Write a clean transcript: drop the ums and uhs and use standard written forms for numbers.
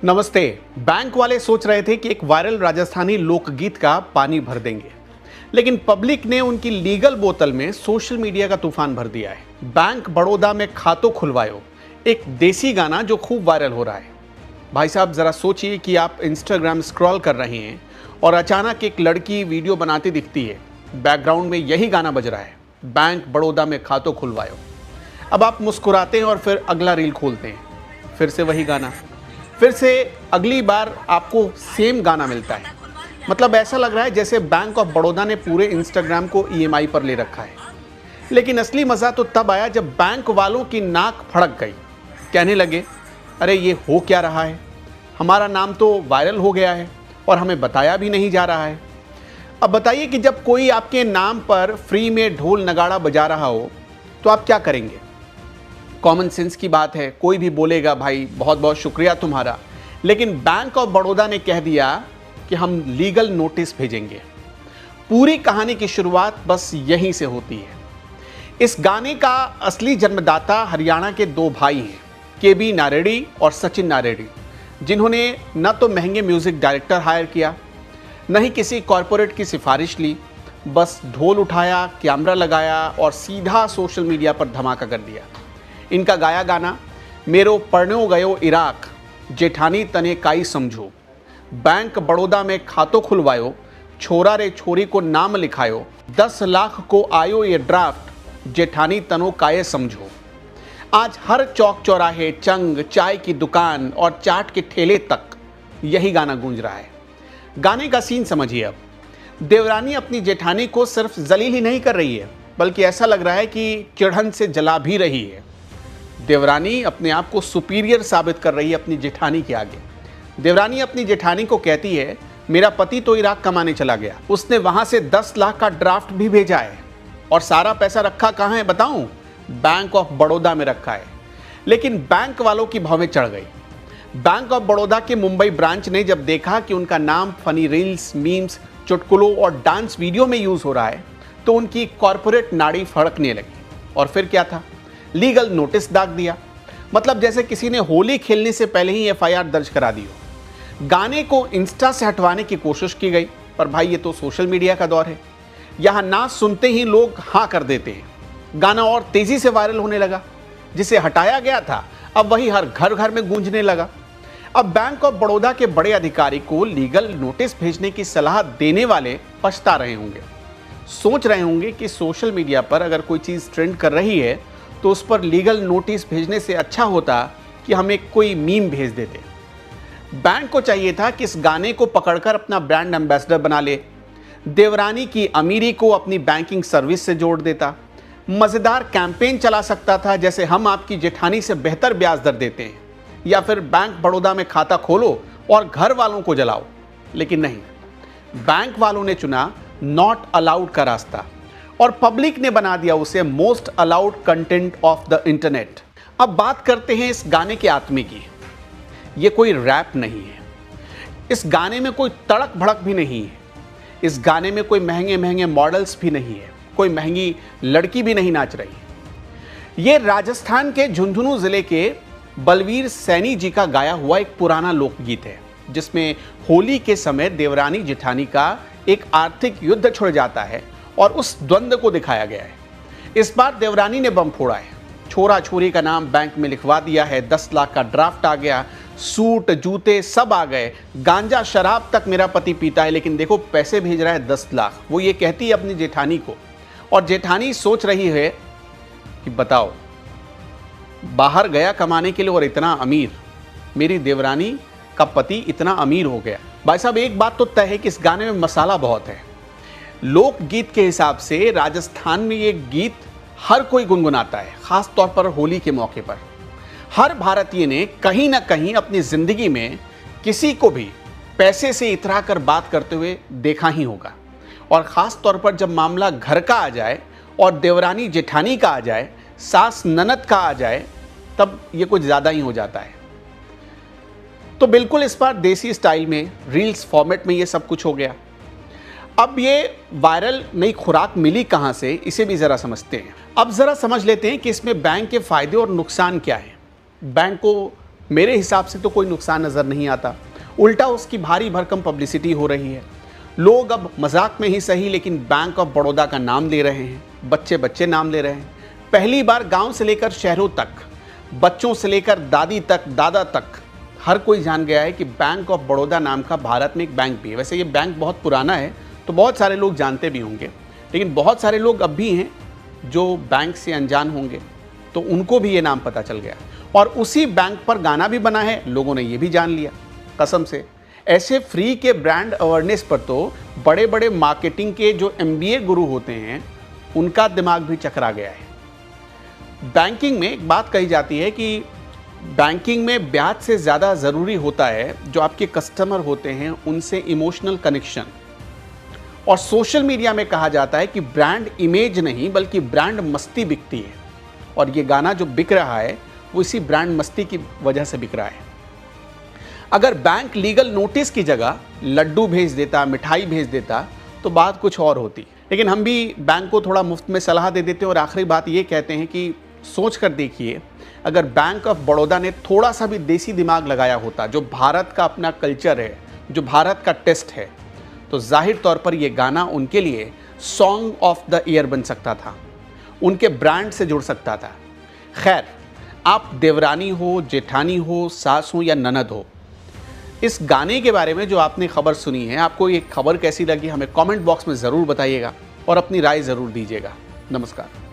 नमस्ते। बैंक वाले सोच रहे थे कि एक वायरल राजस्थानी लोकगीत का पानी भर देंगे, लेकिन पब्लिक ने उनकी लीगल बोतल में सोशल मीडिया का तूफान भर दिया है। बैंक बड़ौदा में खातो खुलवायो, एक देसी गाना जो खूब वायरल हो रहा है। भाई साहब, जरा सोचिए कि आप इंस्टाग्राम स्क्रॉल कर रहे हैं और अचानक एक लड़की वीडियो बनाती दिखती है, बैकग्राउंड में यही गाना बज रहा है, बैंक बड़ौदा में खातो खुलवायो। अब आप मुस्कुराते हैं और फिर अगला रील खोलते हैं, फिर से वही गाना, फिर से अगली बार आपको सेम गाना मिलता है। मतलब ऐसा लग रहा है जैसे बैंक ऑफ बड़ौदा ने पूरे इंस्टाग्राम को ईएमआई पर ले रखा है। लेकिन असली मज़ा तो तब आया जब बैंक वालों की नाक फड़क गई। कहने लगे, अरे ये हो क्या रहा है, हमारा नाम तो वायरल हो गया है और हमें बताया भी नहीं जा रहा है। अब बताइए कि जब कोई आपके नाम पर फ्री में ढोल नगाड़ा बजा रहा हो तो आप क्या करेंगे? कॉमन सेंस की बात है, कोई भी बोलेगा भाई बहुत बहुत शुक्रिया तुम्हारा। लेकिन बैंक ऑफ बड़ौदा ने कह दिया कि हम लीगल नोटिस भेजेंगे। पूरी कहानी की शुरुआत बस यहीं से होती है। इस गाने का असली जन्मदाता हरियाणा के दो भाई हैं, केबी नारेडी और सचिन नारेडी, जिन्होंने न तो महंगे म्यूजिक डायरेक्टर हायर किया, न ही किसी कॉरपोरेट की सिफारिश ली। बस ढोल उठाया, कैमरा लगाया और सीधा सोशल मीडिया पर धमाका कर दिया। इनका गाया गाना मेरो पढ़नो गयो इराक, जेठानी तने काई समझो, बैंक बड़ौदा में खातो खुलवायो, छोरा रे छोरी को नाम लिखायो, 10 लाख को आयो ये ड्राफ्ट, जेठानी तनो काये समझो। आज हर चौक चौराहे, चंग, चाय की दुकान और चाट के ठेले तक यही गाना गूंज रहा है। गाने का सीन समझिए। अब देवरानी अपनी जेठानी को सिर्फ जलील ही नहीं कर रही है, बल्कि ऐसा लग रहा है कि चिढ़न से जला भी रही है। देवरानी अपने आप को सुपीरियर साबित कर रही है अपनी जेठानी के आगे। देवरानी अपनी जेठानी को कहती है, मेरा पति तो इराक कमाने चला गया, उसने वहां से 10 लाख का ड्राफ्ट भी भेजा है और सारा पैसा रखा कहाँ है बताऊं? बैंक ऑफ बड़ौदा में रखा है। लेकिन बैंक वालों की भवें चढ़ गई। बैंक ऑफ बड़ौदा के मुंबई ब्रांच ने जब देखा कि उनका नाम फनी रील्स, मीम्स, चुटकुलों और डांस वीडियो में यूज हो रहा है, तो उनकी कॉरपोरेट नाड़ी फड़कने लगी। और फिर क्या था? लीगल नोटिस दाग दिया। मतलब जैसे किसी ने होली खेलने से पहले ही एफआईआर दर्ज करा दी हो। गाने को इंस्टा से हटवाने की कोशिश की गई, पर भाई ये तो सोशल मीडिया का दौर है, यहां ना सुनते ही लोग हाँ कर देते हैं। गाना और तेजी से वायरल होने लगा। जिसे हटाया गया था अब वही हर घर घर में गूंजने लगा। अब बैंक ऑफ बड़ौदा के बड़े अधिकारी को लीगल नोटिस भेजने की सलाह देने वाले पछता रहे होंगे। सोच रहे होंगे कि सोशल मीडिया पर अगर कोई चीज़ ट्रेंड कर रही है तो उस पर लीगल नोटिस भेजने से अच्छा होता कि हम एक कोई मीम भेज देते। बैंक को चाहिए था कि इस गाने को पकड़कर अपना ब्रांड एम्बेसडर बना ले, देवरानी की अमीरी को अपनी बैंकिंग सर्विस से जोड़ देता, मज़ेदार कैंपेन चला सकता था जैसे हम आपकी जेठानी से बेहतर ब्याज दर देते हैं, या फिर बैंक बड़ौदा में खाता खोलो और घर वालों को जलाओ। लेकिन नहीं, बैंक वालों ने चुना नॉट अलाउड का रास्ता और पब्लिक ने बना दिया उसे most allowed content of the internet. अब बात करते हैं इस गाने के आत्मे की। ये कोई रैप नहीं है, इस गाने में कोई तड़क भड़क भी नहीं है, इस गाने में कोई महंगे महंगे मॉडल्स भी नहीं है, कोई महंगी लड़की भी नहीं नाच रही। ये राजस्थान के झुंझुनू जिले के बलवीर सैनी जी का गाया हुआ एक पुराना लोकगीत है, जिसमें होली के समय देवरानी जेठानी का एक आर्थिक युद्ध छिड़ जाता है और उस द्वंद्व को दिखाया गया है। इस बार देवरानी ने बम फोड़ा है, छोरा छोरी का नाम बैंक में लिखवा दिया है, 10 लाख का ड्राफ्ट आ गया, सूट जूते सब आ गए, गांजा शराब तक मेरा पति पीता है, लेकिन देखो पैसे भेज रहा है 10 लाख। वो ये कहती है अपनी जेठानी को, और जेठानी सोच रही है कि बताओ, बाहर गया कमाने के लिए और इतना अमीर, मेरी देवरानी का पति इतना अमीर हो गया। भाई साहब, एक बात तो तय है कि इस गाने में मसाला बहुत है। लोकगीत के हिसाब से राजस्थान में ये गीत हर कोई गुनगुनाता है, खास तौर पर होली के मौके पर। हर भारतीय ने कहीं ना कहीं अपनी जिंदगी में किसी को भी पैसे से इतरा कर बात करते हुए देखा ही होगा। और ख़ास तौर पर जब मामला घर का आ जाए और देवरानी जेठानी का आ जाए, सास ननद का आ जाए, तब ये कुछ ज़्यादा ही हो जाता है। तो बिल्कुल इस बार देसी स्टाइल में रील्स फॉर्मेट में ये सब कुछ हो गया। अब ये वायरल नई खुराक मिली कहाँ से, इसे भी ज़रा समझते हैं। अब ज़रा समझ लेते हैं कि इसमें बैंक के फ़ायदे और नुकसान क्या है। बैंक को मेरे हिसाब से तो कोई नुकसान नज़र नहीं आता, उल्टा उसकी भारी भरकम पब्लिसिटी हो रही है। लोग अब मजाक में ही सही लेकिन बैंक ऑफ बड़ौदा का नाम ले रहे हैं, बच्चे बच्चे नाम ले रहे हैं। पहली बार गांव से लेकर शहरों तक, बच्चों से लेकर दादी तक, दादा तक, हर कोई जान गया है कि बैंक ऑफ बड़ौदा नाम का भारत में एक बैंक भी है। वैसे ये बैंक बहुत पुराना है तो बहुत सारे लोग जानते भी होंगे, लेकिन बहुत सारे लोग अब भी हैं जो बैंक से अनजान होंगे, तो उनको भी ये नाम पता चल गया और उसी बैंक पर गाना भी बना है, लोगों ने ये भी जान लिया। कसम से ऐसे फ्री के ब्रांड अवेयरनेस पर तो बड़े बड़े मार्केटिंग के जो MBA गुरु होते हैं उनका दिमाग भी चकरा गया है। बैंकिंग में एक बात कही जाती है कि बैंकिंग में ब्याज से ज़्यादा ज़रूरी होता है जो आपके कस्टमर होते हैं उनसे इमोशनल कनेक्शन। और सोशल मीडिया में कहा जाता है कि ब्रांड इमेज नहीं बल्कि ब्रांड मस्ती बिकती है, और ये गाना जो बिक रहा है वो इसी ब्रांड मस्ती की वजह से बिक रहा है। अगर बैंक लीगल नोटिस की जगह लड्डू भेज देता, मिठाई भेज देता तो बात कुछ और होती, लेकिन हम भी बैंक को थोड़ा मुफ्त में सलाह दे देते हैं। और आखिरी बात ये कहते हैं कि सोच कर देखिए, अगर बैंक ऑफ बड़ौदा ने थोड़ा सा भी देसी दिमाग लगाया होता, जो भारत का अपना कल्चर है, जो भारत का टेस्ट है, तो जाहिर तौर पर यह गाना उनके लिए सॉन्ग ऑफ द ईयर बन सकता था, उनके ब्रांड से जुड़ सकता था। खैर, आप देवरानी हो, जेठानी हो, सास हो या ननद हो, इस गाने के बारे में जो आपने खबर सुनी है, आपको ये खबर कैसी लगी हमें कमेंट बॉक्स में ज़रूर बताइएगा और अपनी राय ज़रूर दीजिएगा। नमस्कार।